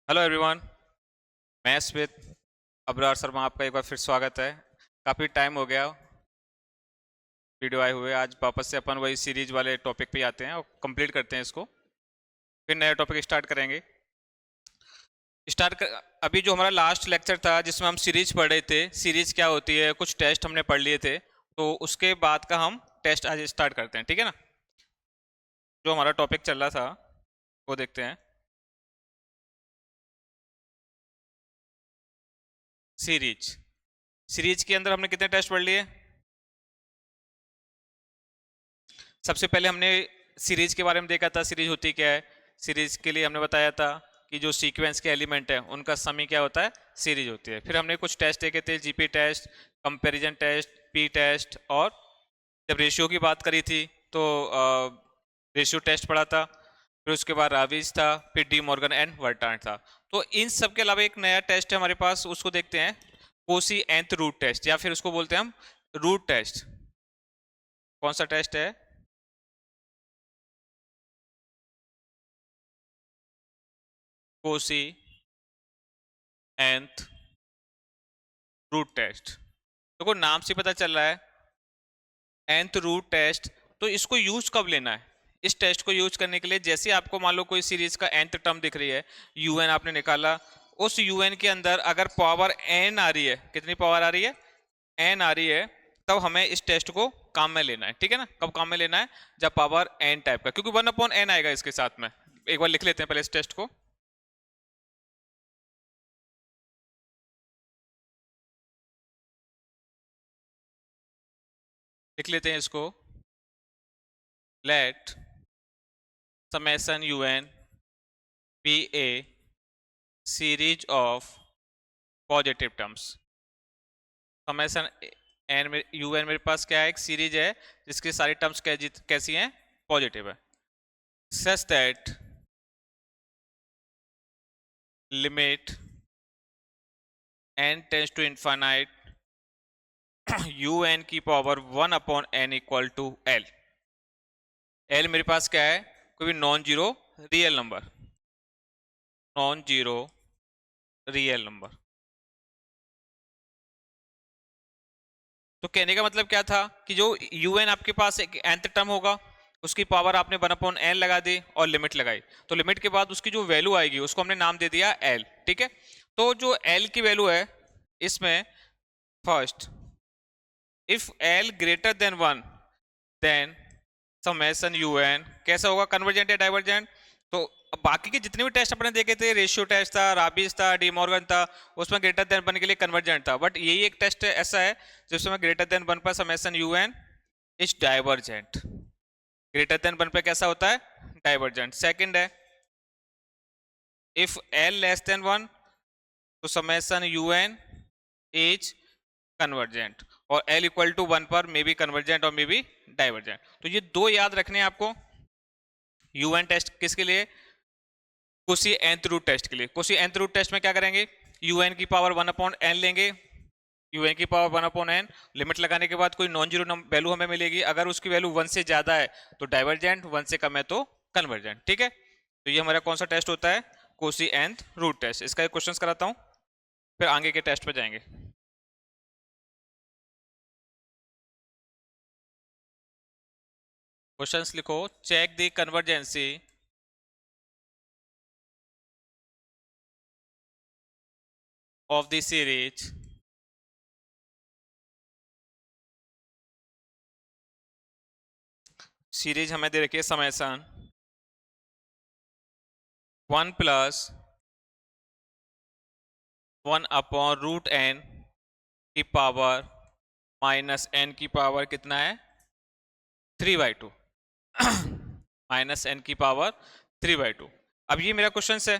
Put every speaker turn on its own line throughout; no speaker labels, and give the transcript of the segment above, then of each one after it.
Hello everyone. मैं Smith Abrar Sharma, आपका एक बार फिर स्वागत है। काफ़ी टाइम हो गया वीडियो आए हुए। आज वापस से अपन वही सीरीज वाले टॉपिक पे आते हैं और कंप्लीट करते हैं इसको। फिर नया टॉपिक स्टार्ट करेंगे। अभी जो हमारा लास्ट लेक्चर था जिसमें हम सीरीज पढ़ रहे थे, सीरीज क्या होती है, कुछ टेस्ट हमने पढ़ लिए थे, तो उसके बाद का हम टेस्ट आज स्टार्ट करते हैं, ठीक है ना। जो हमारा टॉपिक चल रहा था वो देखते हैं। सीरीज सीरीज के अंदर हमने कितने टेस्ट पढ़ लिए? सबसे पहले हमने सीरीज के बारे में देखा था, सीरीज होती क्या है। सीरीज के लिए हमने बताया था कि जो सीक्वेंस के एलिमेंट है उनका सम ही क्या होता है, सीरीज होती है। फिर हमने कुछ टेस्ट देखे थे, GP test, comparison test, P test, और जब रेशियो की बात करी थी तो रेशियो टेस्ट पढ़ा था। फिर उसके बाद राविज था, फिर डी मॉर्गन एंड वर्टान था। तो इन सब के अलावा एक नया टेस्ट है हमारे पास, उसको देखते हैं, कोसी एंथ रूट टेस्ट, या फिर उसको बोलते हैं हम रूट टेस्ट। कौन सा टेस्ट है? Cauchy nth root test. देखो नाम से पता चल रहा है nth रूट टेस्ट। तो इसको यूज कब लेना है? इस टेस्ट को यूज करने के लिए जैसे आपको मान लो कोई सीरीज का nth टर्म दिख रही है, un आपने निकाला, उस un के अंदर अगर पावर n आ रही है, कितनी पावर आ रही है, n आ रही है, तब हमें इस टेस्ट को काम में लेना है, ठीक है ना। कब काम में लेना है? जब पावर n टाइप का, क्योंकि 1/n आएगा इसके साथ में। एक बार लिख लेते हैं पहले इस टेस्ट को। लिख लेते हैं इसको, let summation un be a series of positive terms. Summation n में यू एन मेरे पास क्या है, एक सीरीज है जिसकी सारी टर्म्स कैसी हैं, पॉजिटिव है। Such that limit n tends to infinite u n की power 1/n equal to L. L मेरे पास क्या है, कोई भी non zero real number, non zero real number. तो कहने का मतलब क्या था कि जो un आपके पास एक nth टर्म होगा, उसकी पावर आपने 1/n लगा दी और लिमिट लगाई, तो लिमिट के बाद उसकी जो वैल्यू आएगी उसको हमने नाम दे दिया l, ठीक है। तो जो l की वैल्यू है इसमें, first if l greater than 1 then summation un कैसा होगा, कन्वर्जेंट या डाइवर्जेंट। तो बाकी के जितने भी टेस्ट अपने देखे थे, रेशियो टेस्ट था, राबिस था, डी मॉर्गन था, उसमें ग्रेटर देन 1 के लिए कन्वर्जेंट था, बट यही एक टेस्ट ऐसा है जिसमें ग्रेटर देन 1 पर summation un is divergent. Greater than 1 पे कैसा होता है, डाइवर्जेंट। सेकंड है इफ l लेस देन 1 तो समेशन un इज कन्वर्जेंट, और l इक्वल टू 1 पर मे बी कन्वर्जेंट और मे बी डाइवर्जेंट। तो ये दो याद रखने हैं आपको। un टेस्ट किसके लिए, कोसी nth रूट टेस्ट के लिए। कोसी nth रूट टेस्ट में क्या करेंगे, un की पावर 1/n लेंगे, un की पावर 1/n, लिमिट लगाने के बाद कोई नॉन जीरो वैल्यू हमें मिलेगी, अगर उसकी वैल्यू 1 से ज्यादा है तो डाइवर्जेंट, 1 से कम है तो कन्वर्जेंट, ठीक है। तो ये हमारा कौन सा टेस्ट होता है, कोसी nth रूट टेस्ट। इसका एक क्वेश्चन कराता हूं, फिर आगे के टेस्ट पे जाएंगे। क्वेश्चंस लिखो, check the convergency of the series series हमें दे रखी है समेशन 1 प्लस 1/√n की पावर माइनस n की पावर कितना है, 3/2 माइनस n की पावर 3/2। अब ये मेरा क्वेश्चन है।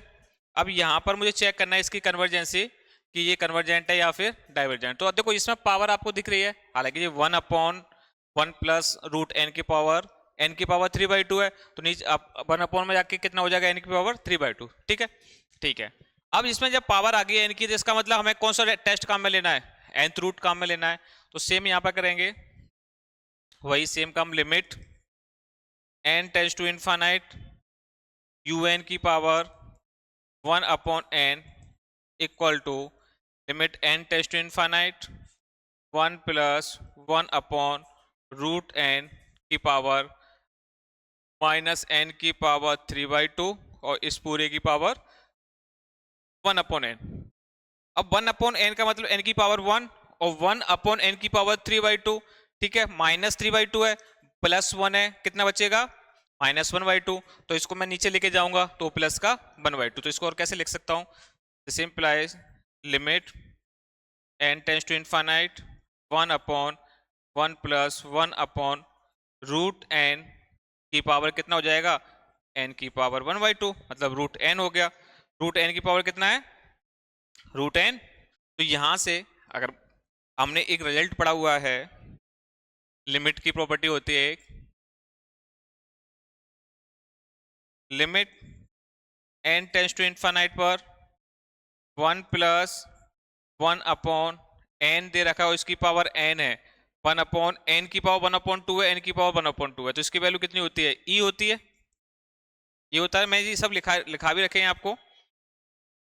अब यहाँ पर मुझे चेक करना है इसकी कन्वर्जेंसी कि ये कन्वर्जेंट है या फिर डाइवर्जेंट। तो देखो इसमें पावर आपको दिख रही है, हालांकि ये 1/1 प्लस रूट एन की पावर, n की पावर 3/2 है, तो नीचे आप 1/, में जाके कितना हो जाएगा, n की पावर 3/2, ठीक है। ठीक है, अब इसमें जब पावर आ गई n की, तो इसका मतलब हमें कौन सा टेस्ट काम में लेना है, nth रूट काम में लेना है। तो सेम यहाँ पर करेंगे, वही सेम काम, limit n tends to infinite un की power 1/n equal to limit n tends to infinite 1 plus 1/√n की पावर माइनस n की पावर 3/2 और इस पूरे की पावर 1/n। अब 1/n का मतलब n की पावर 1 और 1/n की पावर 3/2, ठीक है। -3/2 है, +1 है, कितना बचेगा? -1/2। तो इसको मैं नीचे लेके जाऊंगा तो प्लस का 1/2। तो इसको और कैसे लिख सकता हूं? This implies limit n tends to infinite 1/1 plus 1/√n की पावर कितना हो जाएगा? n की पावर 1/2, मतलब √n हो गया। √n की पावर कितना है? √n। तो यहां से अगर हमने एक रिजल्ट पढ़ा हुआ है, लिमिट की प्रॉपर्टी होती है limit n tends to infinite पर 1 प्लस 1/n दे रखा है, इसकी पावर n है। 1/n की पावर 1/2 है, n की पावर 1/2 है, तो इसकी वैल्यू कितनी होती है? e होती है। ये होता है, मैं ये सब लिखा भी रखे हैं आपको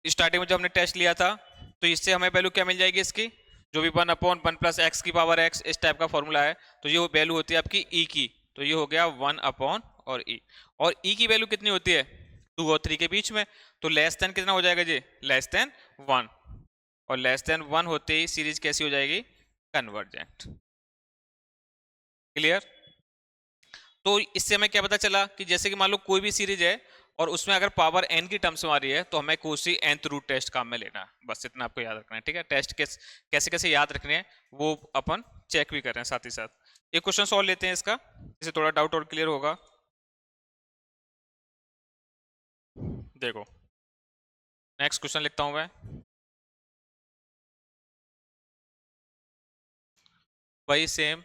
स्टार्टिंग में जब हमने टेस्ट लिया था। तो इससे हमें वैल्यू क्या मिल जाएगी इसकी? जो भी 1/1 प्लस x की पावर x, इस टाइप का फॉर्मूला है, तो ये वैल्यू होती है आपकी e की। तो ये हो गया 1/, और e की वैल्यू कितनी होती है? 2 और 3 के बीच में। तो लेस देन कितना हो जाएगा जी? Less than 1। और लेस देन 1 होते ही सीरीज कैसी हो जाएगी? कन्वर्जेंट। क्लियर? तो इससे हमें क्या पता चला कि जैसे कि मान लो कोई भी सीरीज है और उसमें अगर पावर n की टर्म्स में आ रही है तो हमें कोसी nth रूट टेस्ट काम में लेना है। बस इतना आपको याद रखना है, ठीक है। टेस्ट कैसे कैसे याद रखने हैं वो अपन चेक भी कर रहे हैं साथ ही साथ। एक क्वेश्चन सॉल्व लेते हैं इसका, इससे थोड़ा डाउट और क्लियर होगा। देखो नेक्स्ट क्वेश्चन लिखता हूं मैं। वही same,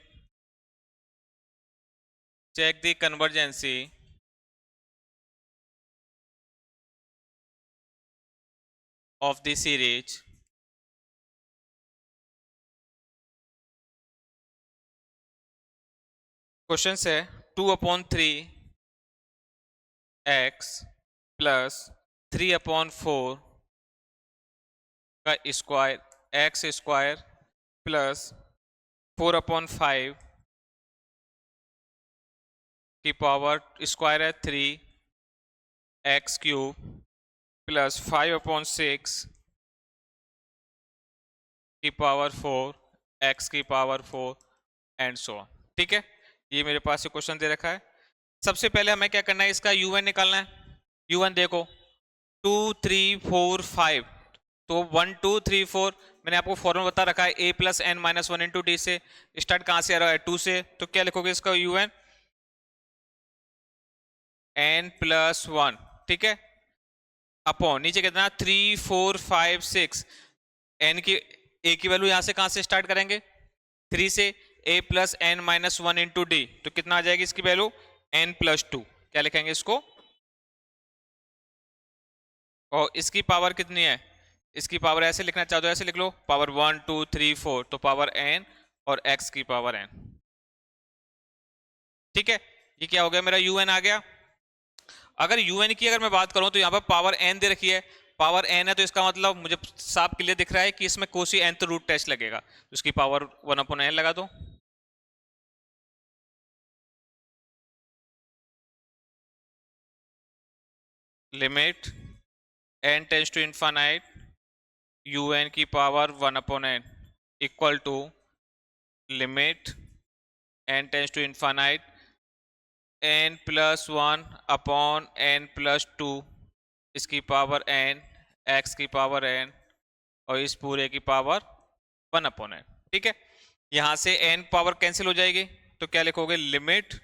check the convergency of the series question है 2/3x प्लस 3/4 का स्क्वायर x स्क्वायर प्लस 4/5 की पावर स्क्वायर है 3x³ प्लस 5/6 की पावर 4 x की पावर 4 एंड सो ऑन, ठीक है। ये मेरे पास ये क्वेश्चन दे रखा है। सबसे पहले हमें क्या करना है? इसका un निकालना है। un देखो 2 3 4 5, तो 1 2 3 4 मैंने आपको फॉर्मूला बता रखा है a plus n minus 1 into D से। स्टार्ट कहां से आ रहा है? 2 से। तो क्या लिखोगे इसका un? n प्लस 1, ठीक है, अपॉन नीचे कितना 3 4 5 6। n की a की वैल्यू यहां से कहां से स्टार्ट करेंगे? 3 से। a plus n minus 1 into D, तो कितना आ जाएगी इसकी वैल्यू? n plus 2। क्या लिखेंगे इसको? और इसकी पावर कितनी है? इसकी पावर ऐसे लिखना चाहते हो ऐसे लिख लो, पावर 1 2 3 4, तो पावर n और x की पावर n, ठीक है। ये क्या हो गया? मेरा un आ गया। अगर un की अगर मैं बात करूं तो यहां पर पावर n दे रखी है, पावर n है, तो इसका मतलब मुझे साफ क्लियर दिख रहा है कि इसमें कोसी nth रूट टेस्ट लगेगा। तो इसकी पावर 1/n लगा दो। Limit n tends to infinite un की power 1/n equal to limit n tends to infinite n plus 1/n+2 इसकी पावर n, x की पावर n और इस पूरे की पावर 1/n, ठीक है। यहां से n पावर कैंसिल हो जाएगी, तो क्या लिखोगे? Limit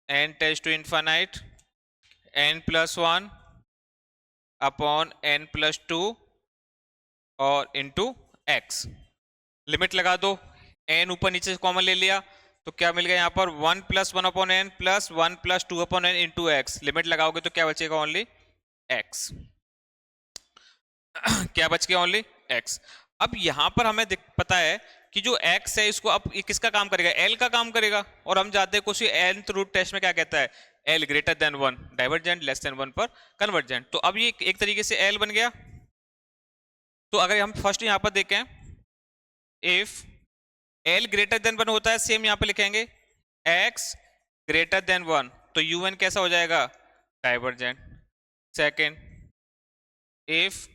n tends to infinite n+1/n+2 और इंटू x। लिमिट लगा दो, n ऊपर नीचे से कॉमन ले लिया, तो क्या मिल गया यहाँ पर? 1 + 1/n plus 1 + 2/n into x. Limit लगाओगे तो क्या बचेगा? Only x। क्या बच गया? Only x। अब यहां पर हमें पता है कि जो x है इसको अब ये किसका काम करेगा? l का काम करेगा। और हम जानते हैं कुछ nth रूट टेस्ट में क्या कहता है L greater than 1 divergent, less than 1 पर कन्वर्जेंट। तो अब ये एक तरीके से एल बन गया। तो अगर हम फर्स्ट यहाँ पर देखें, इफ एल ग्रेटर देन 1 होता है, सेम यहाँ पे लिखेंगे एक्स ग्रेटर देन 1, तो यूएन कैसा हो जाएगा, divergent. Second, if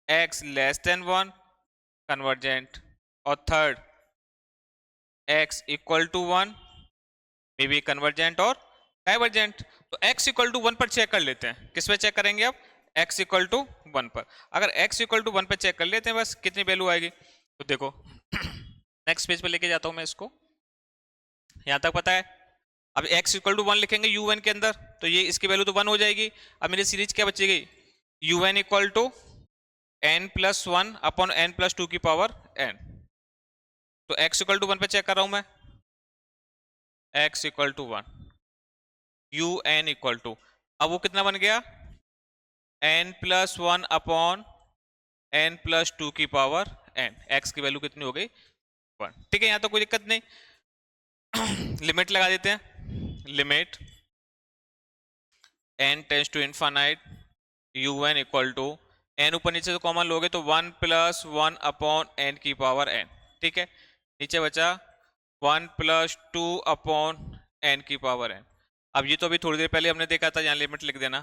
x less than 1 convergent. और third, x equal to 1 may be convergent और डाइवर्जेंट। तो x इक्वल टू 1 पर चेक कर लेते हैं। किस पे चेक करेंगे अब, x इक्वल टू 1 पर। अगर x इक्वल टू 1 पर चेक कर लेते हैं, बस कितनी वैल्यू आएगी। तो देखो नेक्स्ट पेज पे लेके जाता हूं मैं इसको, यहां तक पता है। अब x इक्वल टू 1 लिखेंगे un के अंदर, तो ये इसकी वैल्यू तो 1 हो जाएगी। अब मेरी सीरीज क्या बचेगी, un equal to n plus 1 upon n plus 2 की पावर n। तो x इक्वल टू 1 पे चेक कर रहा हूं मैं, x equal to 1, un equal to, अब वो कितना बन गया, n plus 1 upon n plus 2 की पावर n। x की वैल्यू कितनी हो गई, 1। ठीक है, यहां तो कोई दिक्कत नहीं। लिमिट लगा देते हैं, limit n tends to infinite un equal to, n ऊपर नीचे से कॉमन लोगे तो 1 प्लस 1 अपॉन n की पावर n। ठीक है, नीचे बचा 1 प्लस 2 अपॉन n की पावर n। अब ये तो अभी थोड़ी देर पहले हमने देखा था, यहाँ लिमिट लिख देना,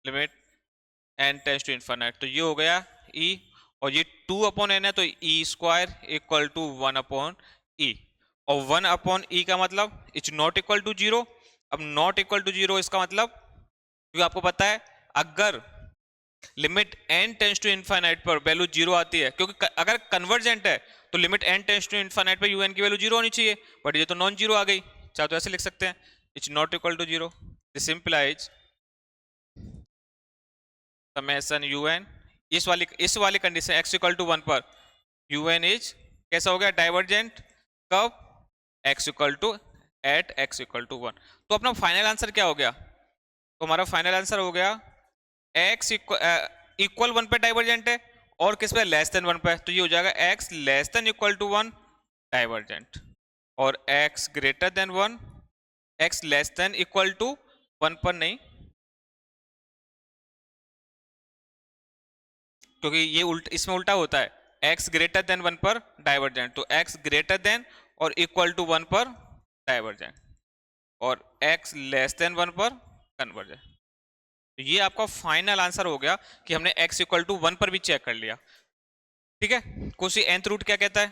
limit n tends to infinite, तो ये हो गया e, और ये 2 अपॉन n है तो e square equal to 1 upon e। और 1 अपॉन e का मतलब इट्स नॉट इक्वल टू 0। अब नॉट इक्वल टू 0 इसका मतलब, क्योंकि आपको पता है अगर limit n tends to infinite पर वैल्यू 0 आती है, क्योंकि अगर कन्वर्जेंट है तो limit n tends to infinite पर un की वैल्यू 0 होनी चाहिए, बट ये तो नॉन जीरो आ गई। चाहे तो ऐसे लिख सकते हैं, it's not equal to 0, this implies summation un, इस वाली कंडीशन x इक्वल टू 1 पर un इज कैसा हो गया, डाइवर्जेंट। कब, x equal to at x equal to 1। तो अपना फाइनल आंसर क्या हो गया, तो हमारा फाइनल आंसर हो गया x इक्वल 1 पे डाइवर्जेंट है, और किस पे, लेस देन 1 पे, तो ये हो जाएगा x less than equal to 1 divergent, और x greater than 1, x less than equal to 1 पर नहीं, क्योंकि ये इसमें उल्टा होता है, x ग्रेटर देन 1 पर डाइवर्जेंट, तो x ग्रेटर देन और इक्वल टू 1 पर डाइवर्जेंट, और x लेस देन 1 पर कन्वर्जेंट। तो ये आपका फाइनल आंसर हो गया कि हमने x इक्वल टू 1 पर भी चेक कर लिया। ठीक है, कोसी nth रूट क्या कहता है,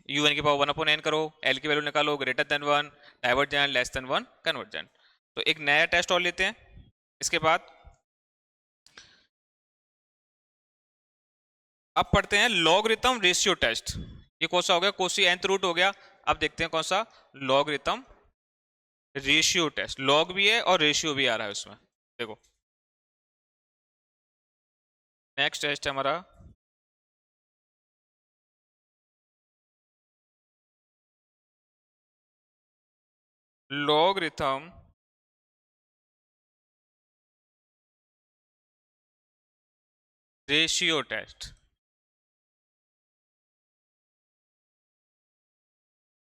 un की पावर 1 अपॉन n करो, l की वैल्यू निकालो, greater than 1 divergent, less than 1 convergent. तो एक नया टेस्ट और लेते हैं। इसके बाद अब पढ़ते हैं लॉगरिथम रेशियो टेस्ट। ये कौन सा हो गया, कोसी nth रूट हो गया। अब देखते हैं कौन सा, लॉगरिथम रेशियो टेस्ट। लॉग भी है और रेशियो भी आ रहा है उसमें, देखो नेक्स्ट टेस्ट है हमारा logarithm ratio test.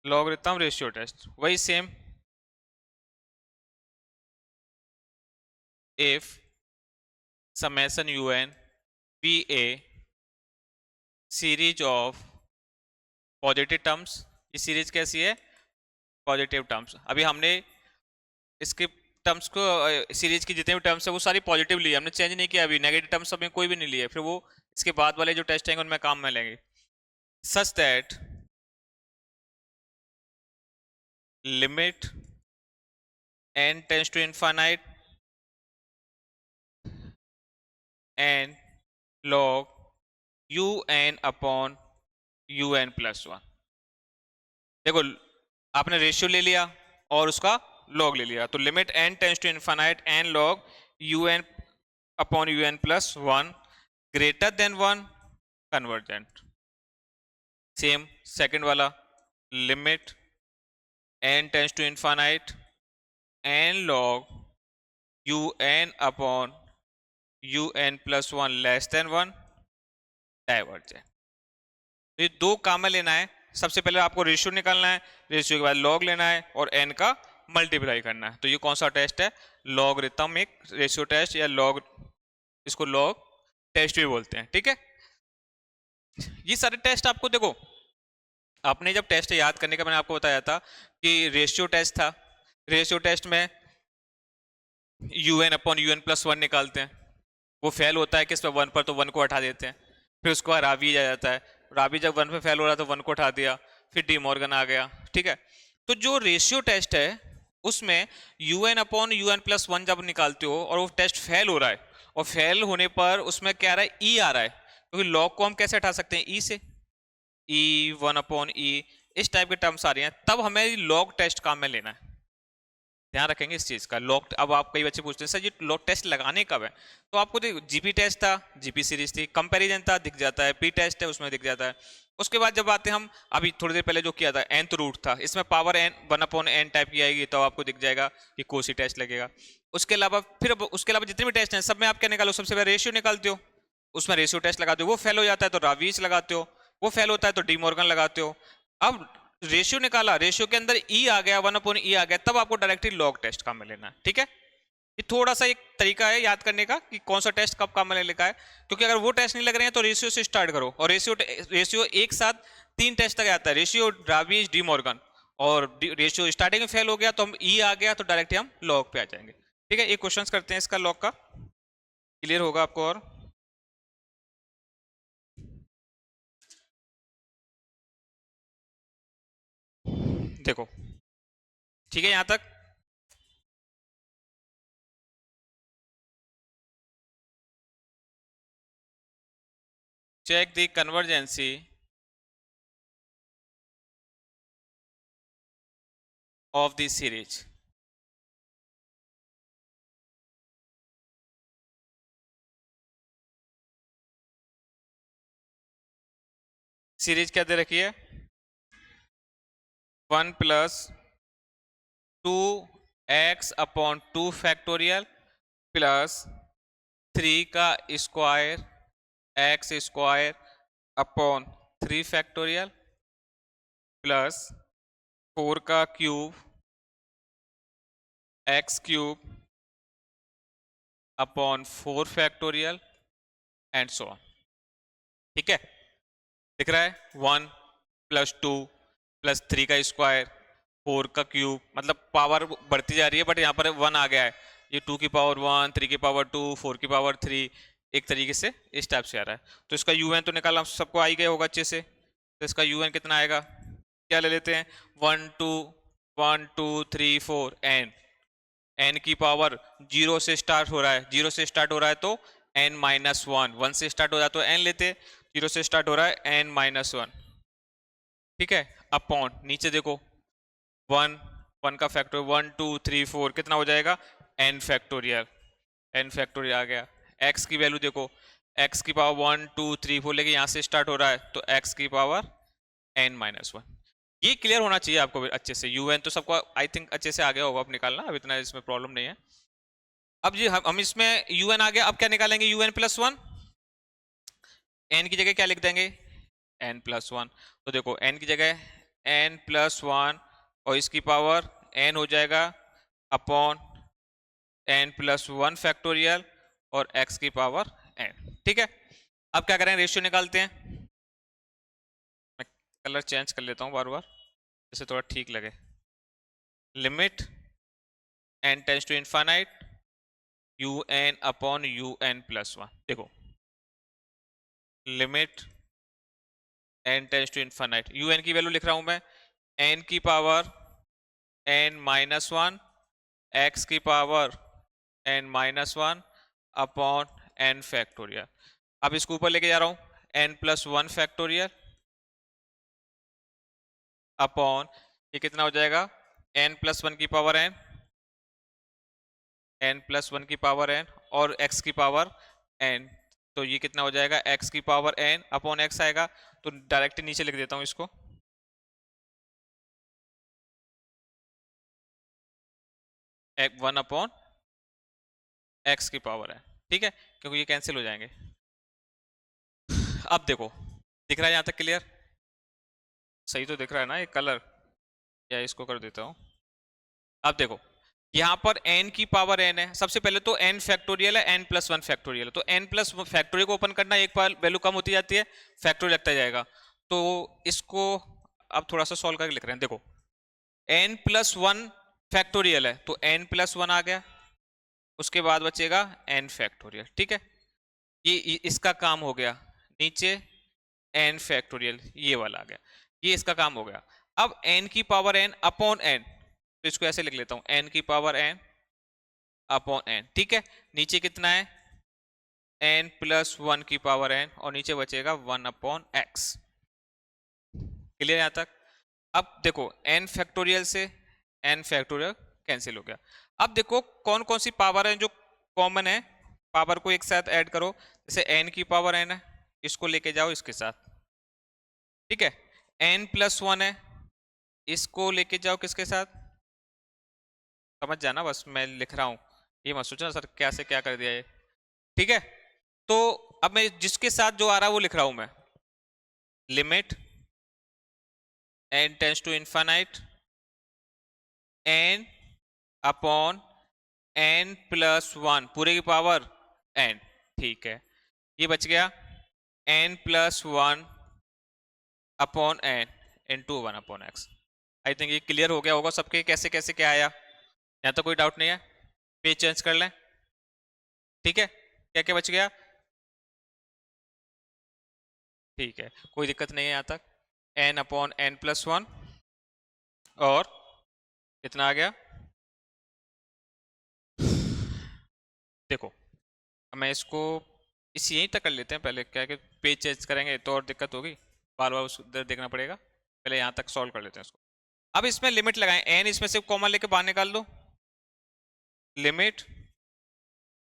Logarithm ratio test वही same, if summation un be a series of positive terms. ये सीरीज कैसी है, पॉजिटिव टर्म्स। अभी हमने इसके टर्म्स को, सीरीज की जितने भी टर्म्स है वो सारी पॉजिटिव ली है, हमने चेंज नहीं किया। अभी नेगेटिव टर्म्स अभी कोई भी नहीं लिए, फिर वो इसके बाद वाले जो टेस्ट आएंगे उनमें काम में लेंगे। Such that limit n tends to infinite and log un upon un plus 1। देखो आपने रेशियो ले लिया और उसका लॉग ले लिया, तो limit n tends to infinite n log un upon un plus 1 greater than 1 convergent. Same second वाला, limit n tends to infinite n log un upon un plus 1 less than 1 divergent. तो ये दो काम में लेना है। सबसे पहले आपको रेशियो निकालना है, रेशियो के बाद लॉग लेना है और n का मल्टीप्लाई करना है। तो ये कौन सा टेस्ट है? लॉगरिथमिक रेशियो टेस्ट या लॉग, इसको लॉग टेस्ट भी बोलते हैं। ठीक है, ये सारे टेस्ट आपको देखो, आपने जब टेस्ट याद करने का मैंने आपको बताया था कि रेशियो टेस्ट था, रेशियो टेस्ट में un upon un plus one निकालते हैं, वो फेल होता है किस पे? वन पर, तो वन को हटा देते हैं, फिर उसके बाद रावी आ जाता है, रावी जब वन पे फेल हो रहा तो वन को हटा दिया, फिर डी मॉर्गन आ गया। ठीक है, तो जो रेशियो टेस्ट है उसमें un upon un plus one जब निकालते हो और वो टेस्ट फेल हो रहा है, और फेल होने पर उसमें क्या आ रहा है? ई आ रहा है, क्योंकि लॉग को हम कैसे हटा सकते हैं? ई से, ई वन अपॉन ई, इस टाइप के टर्म्स आ रही हैं, तब हमें लॉग टेस्ट काम में लेना है। ध्यान रखेंगे इस चीज का। लॉग, अब आप कई बच्चे पूछते हैं सर ये लॉग टेस्ट लगाने कब है, तो आपको देखो जीपी टेस्ट था, जीपी सीरीज थी, कंपैरिजन था, दिख जाता है, पी टेस्ट है उसमें दिख जाता है। उसके बाद जब आते हैं हम अभी थोड़ी देर पहले जो किया था nth रूट था, इसमें power n one upon n type की आएगी, तो आपको दिख जाएगा कि कोसी टेस्ट लगेगा। उसके अलावा फिर उसके अलावा जितने भी टेस्ट हैं सब में आप क्या निकालो? सबसे पहले रेशियो निकालते हो, उसमें रेशियो टेस्ट लगाते हो, वो फेल हो जाता है तो रावीज लगाते हो, वो फेल होता है तो डी मॉर्गन लगाते हो। अब रेशियो निकाला, रेशियो के अंदर ई आ गया, वन अपॉन ई आ गया, तब आपको डायरेक्टली लॉग टेस्ट काम में लेना है। ठीक है, ये थोड़ा सा एक तरीका है याद करने का कि कौन सा टेस्ट कब काम में लिखा है, क्योंकि अगर वो टेस्ट नहीं लग रहे हैं तो रेशियो से स्टार्ट करो, और रेशियो रेशियो एक साथ तीन टेस्ट तक आता है, रेशियो, रावीज, डी मॉर्गन, और रेशियो स्टार्टिंग में फेल हो गया तो हम ई आ गया तो डायरेक्टली हम लॉग पे आ जाएंगे। ठीक है, ये क्वेश्चंस करते हैं इसका लॉग का, क्लियर होगा आपको। और देखो, ठीक है यहां तक? Check the convergency of the series। Series क्या दे रखी है? One plus two x upon two factorial plus three का square x square upon three factorial plus four का cube x cube upon four factorial and so on. ठीक है, दिख रहा है? One plus two plus three का square, four का cube, मतलब पावर बढ़ती जा रही है बट यहाँ पर वन आ गया है, ये टू की पावर वन, थ्री की पावर टू, फोर की पावर थ्री, एक तरीके से इस टाइप से आ रहा है। तो इसका यूएन तो निकालना सबको आ ही गया होगा अच्छे से, तो इसका यूएन कितना आएगा? क्या ले लेते हैं? One two three four, n की पावर जीरो से स्टार्ट हो रहा है, जीरो से स्टार्ट हो रहा है तो एन माइनस वन, वन से स्टार्ट हो रहा है तो एन लेते, जीरो से स्टार्ट हो रहा है एन माइनस वन। ठीक है, अपॉन नीचे देखो वन, वन का factor one two three four, कितना हो जाएगा? एन फैक्टोरियल, एन फैक्टोरियल आ गया। एक्स की वैल्यू देखो, एक्स की power one two three four, लेकिन यहाँ से स्टार्ट हो रहा है तो एक्स की पावर एन माइनस वन। ये क्लियर होना चाहिए आपको अच्छे से। यूएन तो सबको आई थिंक अच्छे से आ गया होगा, अब निकालना, अब इतना इसमें प्रॉब्लम नहीं है। अब जी हम इसमें यूएन आ गया, अब क्या निकालेंगे? यूएन प्लस वन, एन की जगह क्या लिख देंगे? N plus one. तो देखो एन की जगह एन प्लस वन और इसकी पावर एन हो जाएगा upon n plus one factorial और एक्स की पावर एन। ठीक है, अब क्या करें? रेशियो निकालते हैं। मैं कलर चेंज कर लेता हूँ बार बार, जैसे थोड़ा ठीक लगे। Limit n tends to infinite u n upon u n plus one. देखो limit n tends to infinite, u n की वैल्यू लिख रहा हूं मैं, एन की power n minus one, x की power n minus one upon n factorial. अब इसको ऊपर लेके जा रहा हूं, n plus one factorial upon ये कितना हो जाएगा? एन प्लस वन की power n, n plus one की पावर एन और एक्स की पावर एन, तो ये कितना हो जाएगा? एक्स की पावर एन अपॉन एक्स आएगा, तो डायरेक्ट नीचे लिख देता हूं इसको, वन अपॉन एक्स की पावर है। ठीक है, क्योंकि ये कैंसिल हो जाएंगे। अब देखो दिख रहा है यहाँ तक क्लियर? सही तो दिख रहा है ना ये कलर? या इसको कर देता हूँ, अब देखो यहाँ पर n की पावर n है, सबसे पहले तो n फैक्टोरियल है, n प्लस वन फैक्टोरियल है, तो n प्लस फैक्टोरियल को ओपन करना, एक बार वैल्यू कम होती जाती है, फैक्टोरियल लगता जाएगा। तो इसको अब थोड़ा सा सॉल्व करके लिख रहे हैं। देखो n प्लस वन फैक्टोरियल है तो n प्लस वन आ गया, उसके बाद बचेगा n फैक्टोरियल। ठीक है, ये इसका काम हो गया, नीचे n फैक्टोरियल ये वाला आ गया, ये इसका काम हो गया। अब n की पावर n अपॉन n, तो इसको ऐसे लिख लेता हूं, n की पावर n अपॉन n। ठीक है, नीचे कितना है n प्लस वन की पावर n, और नीचे बचेगा 1 अपॉन x। क्लियर यहां तक? अब देखो n फैक्टोरियल से n फैक्टोरियल कैंसिल हो गया। अब देखो कौन कौन सी पावर है जो कॉमन है, पावर को एक साथ ऐड करो। जैसे n की पावर n है, इसको लेके जाओ इसके साथ। ठीक है, n प्लस वन है, इसको लेके जाओ किसके साथ, समझ जाना, बस मैं लिख रहा हूं, ये मत सोचना सर क्या से क्या कर दिया ये। ठीक है, तो अब मैं जिसके साथ जो आ रहा है वो लिख रहा हूं मैं, limit n tends to infinite n upon n plus one पूरे की पावर n। ठीक है, ये बच गया n plus one upon n into one upon x. I think ये क्लियर हो गया होगा सबके, कैसे कैसे क्या आया, यहाँ तो कोई डाउट नहीं है। पेज चेंज कर लें। ठीक है, क्या क्या बच गया, ठीक है कोई दिक्कत नहीं है यहाँ तक। n upon n plus one और कितना आ गया, देखो मैं इसको इसी यहीं तक कर लेते हैं पहले, क्या कि पेज चेंज करेंगे तो और दिक्कत होगी, बार बार उधर देखना पड़ेगा, पहले यहाँ तक सॉल्व कर लेते हैं इसको। अब इसमें लिमिट लगाएं, n इसमें से कॉमन लेके बाहर निकाल दो, limit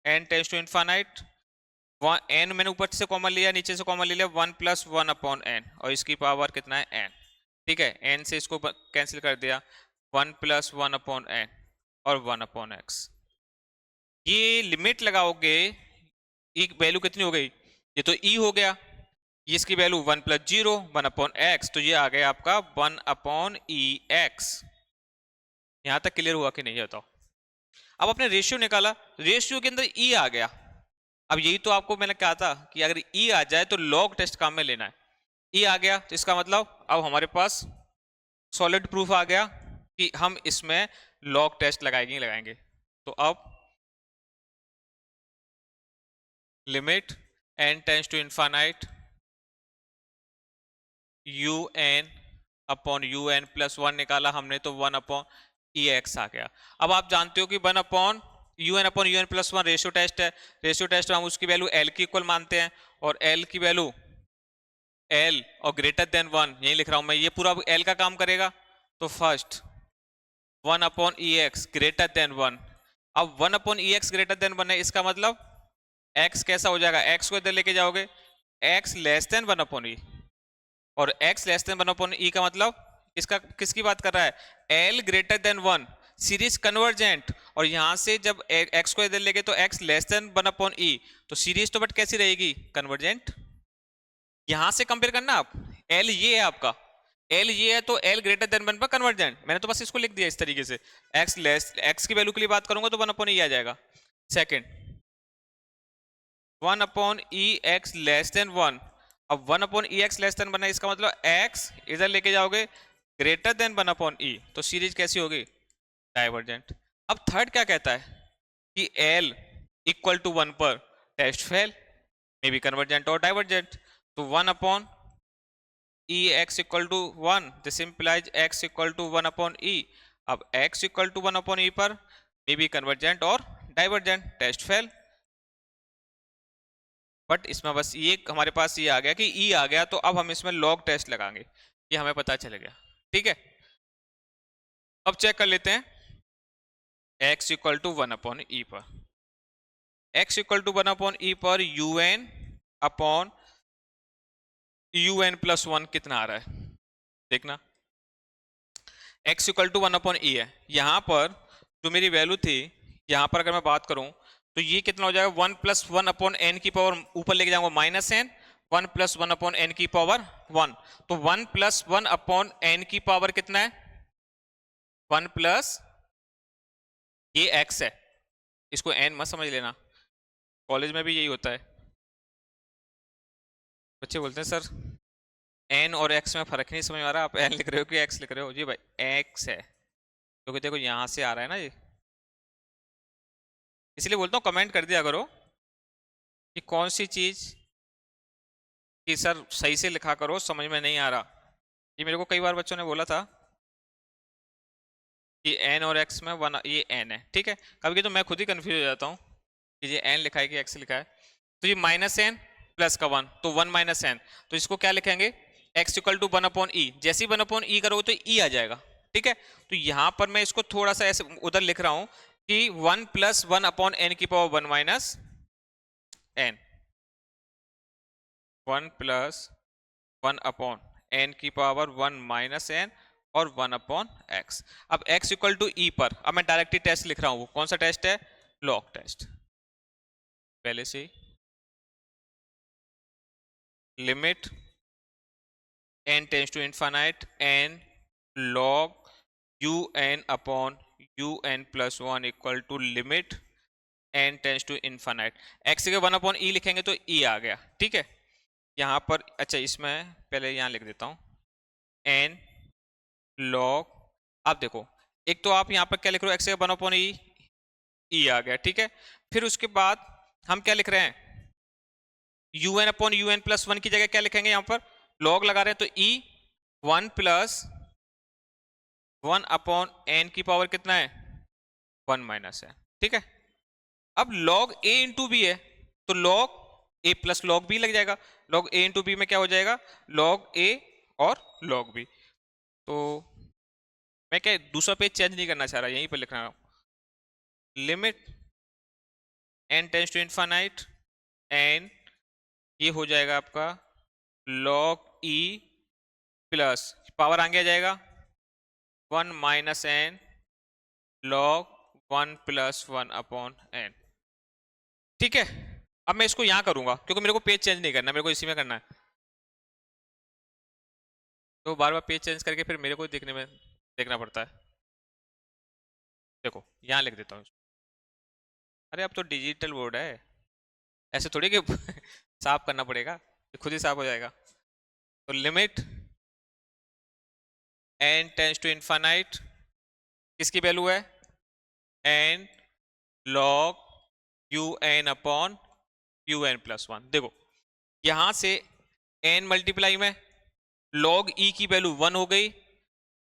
n tends to infinite n मैंने ऊपर से कॉमन लिया, नीचे से कॉमन ले लिया, 1 प्लस वन अपॉन n, और इसकी पावर कितना है n। ठीक है, n से इसको कैंसिल कर दिया, 1 प्लस वन अपॉन n और 1 अपॉन x। ये लिमिट लगाओगे, एक वैल्यू कितनी हो गई, ये तो e हो गया, ये इसकी value 1 plus zero 1 upon x, तो ये आ गया आपका 1 अपॉन ई एक्स। यहां तक क्लियर हुआ कि नहीं बताओ? अब आपने रेशियो निकाला, रेशियो के अंदर ई आ गया। अब यही तो आपको मैंने कहा था कि अगर ई आ जाए तो लॉग टेस्ट काम में लेना है। ई आ गया तो इसका मतलब अब हमारे पास सॉलिड प्रूफ आ गया कि हम इसमें लॉग टेस्ट लगाएंगे लगाएंगे। तो अब limit n tends to infinite u n upon u n plus one निकाला हमने, तो 1 अपॉन ई एक्स आ गया। अब आप जानते हो कि 1 upon u n plus one ratio test है, रेशियो टेस्ट में हम उसकी वैल्यू एल की इक्वल मानते हैं, और एल की वैल्यू एल और ग्रेटर देन वन, यही लिख रहा हूं मैं, ये पूरा एल का काम करेगा। तो first 1 upon e x greater than one. अब 1 upon e x greater than one है, इसका मतलब x कैसा हो जाएगा, x को इधर लेके जाओगे, x लेस देन 1 अपॉन ई, और x लेस देन 1 अपॉन ई का मतलब इसका किसकी बात कर रहा है, l greater than 1, series convergent. और यहां से जब x को इधर लेके तो x लेस देन 1 अपॉन ई, तो सीरीज तो बट कैसी रहेगी, कन्वर्जेंट। यहां से कंपेयर करना आप, l ये है आपका, l ये है तो l ग्रेटर देन 1 पर कन्वर्जेंट, मैंने तो बस इसको लिख दिया इस तरीके से, x की वैल्यू के लिए बात करूंगा तो 1 अपॉन ई आ जाएगा। Second 1 upon e x less than 1, अब 1 upon e x less than 1 है, इसका मतलब x इधर लेके जाओगे ग्रेटर देन 1 अपॉन ई, तो सीरीज कैसी होगी, डाइवर्जेंट। अब थर्ड क्या कहता है कि l इक्वल टू 1 पर test fail, may be convergent और डाइवर्जेंट। तो 1 upon e x equal to 1, this implies x equal to 1 upon e. अब x equal to 1 upon e पर मे बी कन्वर्जेंट और डाइवर्जेंट, टेस्ट फेल। बट इसमें बस ये हमारे पास ये आ गया कि ई आ गया, तो अब हम इसमें लॉग टेस्ट लगाएंगे, ये हमें पता चल गया। ठीक है, अब चेक कर लेते हैं x equal to 1 upon e पर, x equal to 1 upon e पर u n upon u n plus one कितना आ रहा है, देखना x equal to 1 upon e है, यहां पर जो मेरी वैल्यू थी, यहां पर अगर मैं बात करूं तो ये कितना हो जाएगा, 1 प्लस वन अपॉन एन की पावर ऊपर लेके जाऊंगा minus n, 1 plus one upon n की पावर 1, तो 1 प्लस वन अपॉन एन की पावर कितना है, 1 प्लस ये x है, इसको n मत समझ लेना, कॉलेज में भी यही होता है, बच्चे बोलते हैं सर n और x में फर्क नहीं समझ आ रहा, आप n लिख रहे हो कि x लिख रहे हो। जी भाई x है, क्योंकि देखो यहां से आ रहा है ना ये, इसलिए बोलता हूँ कमेंट कर दिया करो कि कौन सी चीज कि सर सही से लिखा करो, समझ में नहीं आ रहा। ये मेरे को कई बार बच्चों ने बोला था कि n और x में वन, ये n है, ठीक है। कभी तो मैं खुद ही कंफ्यूज हो जाता हूँ कि ये n लिखा है कि x लिखा है। तो ये माइनस एन प्लस का वन, तो वन माइनस एन, तो इसको क्या लिखेंगे, x equal to one upon e. जैसे ही वन अपॉन ई करोगे तो ई आ जाएगा, ठीक है। तो यहां पर मैं इसको थोड़ा सा ऐसे उधर लिख रहा हूं कि one plus one upon n की power one minus n, one plus one upon n की पावर वन माइनस एन और वन अपॉन एक्स। अब x इक्वल टू ई पर अब मैं डायरेक्टली टेस्ट लिख रहा हूं, कौन सा टेस्ट है, लॉग टेस्ट, पहले से limit n tends to infinite n log u n upon u n plus one equal to limit n tends to infinite. x के वन अपॉन ई लिखेंगे तो e आ गया, ठीक है। यहाँ पर अच्छा इसमें पहले यहाँ लिख देता हूँ n log, आप देखो एक तो आप यहाँ पर क्या लिख रहे हो, x के वन अपॉन ई, ई आ गया, ठीक है। फिर उसके बाद हम क्या लिख रहे हैं, u n upon u n plus one की जगह क्या लिखेंगे, यहाँ पर लॉग लगा रहे हैं तो e one plus one upon n की पावर कितना है, वन माइनस है, ठीक है। अब लॉग ए इंटू बी है तो लॉग ए प्लस लॉग बी लग जाएगा, लॉग ए इंटू बी में क्या हो जाएगा, लॉग ए और लॉग बी। तो मैं क्या दूसरा पेज चेंज नहीं करना चाह रहा, यहीं पर लिख रहा हूँ, limit n tends to infinite n, ये हो जाएगा आपका log e प्लस पावर आगे आ जाएगा one minus n log one plus one upon n, ठीक है। अब मैं इसको यहां करूंगा क्योंकि मेरे को पेज चेंज नहीं करना, मेरे को इसी में करना है, तो बार बार पेज चेंज करके फिर मेरे को देखने में देखना पड़ता है। देखो यहां लिख देता हूँ, अरे अब तो डिजिटल बोर्ड है, ऐसे थोड़ी कि साफ करना पड़ेगा, खुद ही साफ हो जाएगा। तो limit n tends to infinite, किसकी वैल्यू है, n log u n upon u n plus one. देखो यहां से n मल्टीप्लाई में log e की वैल्यू वन हो गई,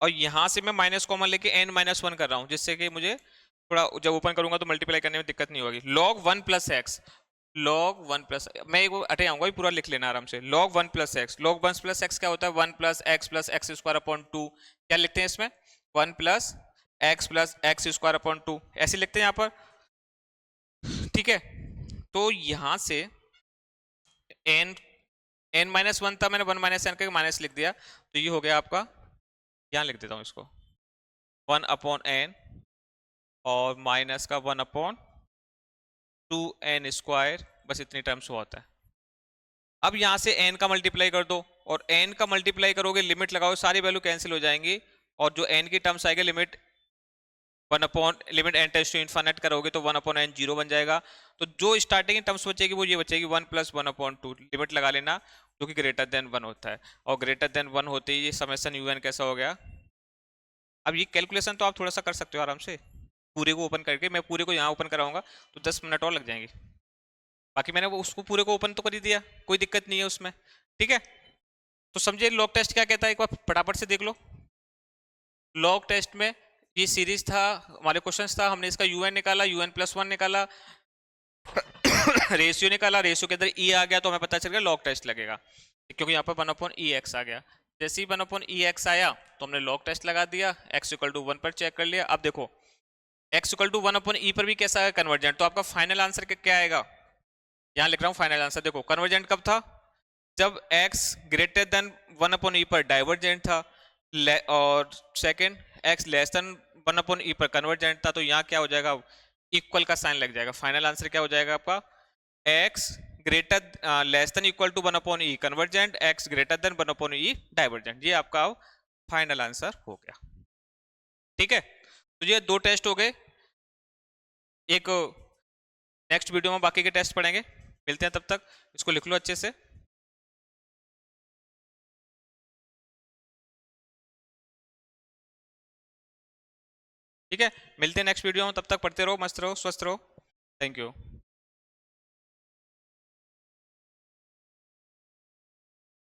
और यहां से मैं माइनस कॉमन लेके n माइनस वन कर रहा हूं, जिससे कि मुझे थोड़ा जब ओपन करूंगा तो मल्टीप्लाई करने में दिक्कत नहीं होगी। log one plus x, log one plus, मैं एक हटे आऊंगा, पूरा लिख लेना आराम से, log one plus x, log one plus x क्या होता है, one plus x square upon two, क्या लिखते हैं इसमें, one plus x square upon two, ऐसे लिखते हैं यहाँ पर, ठीक है। तो यहां से n n माइनस वन था, मैंने वन माइनस एन का माइनस लिख दिया, तो ये हो गया आपका, यहां लिख देता हूं इसको, वन अपॉन एन और माइनस का one upon two n square, बस इतनी टर्म्स हुआ होता है। अब यहां से n का मल्टीप्लाई कर दो, और n का मल्टीप्लाई करोगे, लिमिट लगाओ, सारी वैल्यू कैंसिल हो जाएंगी, और जो n की टर्म्स आएगी limit one upon limit n tends to infinite करोगे तो वन अपॉन एन जीरो बन जाएगा। तो जो स्टार्टिंग टर्म्स बचेगी वो ये बचेगी, one plus one upon to, limit लगा लेना जो कि ग्रेटर देन वन होता है, और ग्रेटर देन वन होते ही ये समेशन यू एन कैसा हो गया। अब ये कैलकुलेशन तो आप थोड़ा सा कर सकते हो आराम से, पूरे को ओपन करके, मैं पूरे को यहाँ ओपन कराऊंगा तो 10 मिनट और लग जाएंगे, बाकी मैंने वो उसको पूरे को ओपन तो कर ही दिया, कोई दिक्कत नहीं है उसमें, ठीक है। तो समझे लॉग टेस्ट क्या कहता है, एक बार फटाफट से देख लो। लॉग टेस्ट में ये सीरीज था, हमारे क्वेश्चंस था, हमने इसका यूएन निकाला, यूएन प्लस वन निकाला, रेशियो निकाला, रेशियो के अंदर ई आ गया तो हमें पता चल गया लॉग टेस्ट लगेगा, क्योंकि यहाँ पर वन अपॉन ई एक्स आ गया। जैसे ही वन अपॉन ई एक्स आया तो हमने लॉग टेस्ट लगा दिया, एक्स इक्वल टू वन पर चेक कर लिया। अब देखो x equal to one upon e पर भी कैसा है, कन्वर्जेंट, तो आपका फाइनल आंसर क्या आएगा, यहाँ लिख रहा हूँ फाइनल आंसर। देखो कन्वर्जेंट कब था, जब x greater than one upon e पर डाइवर्जेंट था, और second x less than one upon e पर कन्वर्जेंट था, तो यहाँ क्या हो जाएगा, इक्वल का साइन लग जाएगा। फाइनल आंसर क्या हो जाएगा आपका, x greater less than equal to one upon e convergent, x greater than one upon e divergent, ये आपका फाइनल आंसर हो गया, ठीक है। तो ये दो टेस्ट हो गए, एक नेक्स्ट वीडियो में बाकी के टेस्ट पढ़ेंगे। मिलते हैं तब तक, इसको लिख लो अच्छे से। ठीक है, मिलते हैं नेक्स्ट वीडियो में, तब तक पढ़ते रहो, मस्त रहो, स्वस्थ रहो। Thank you.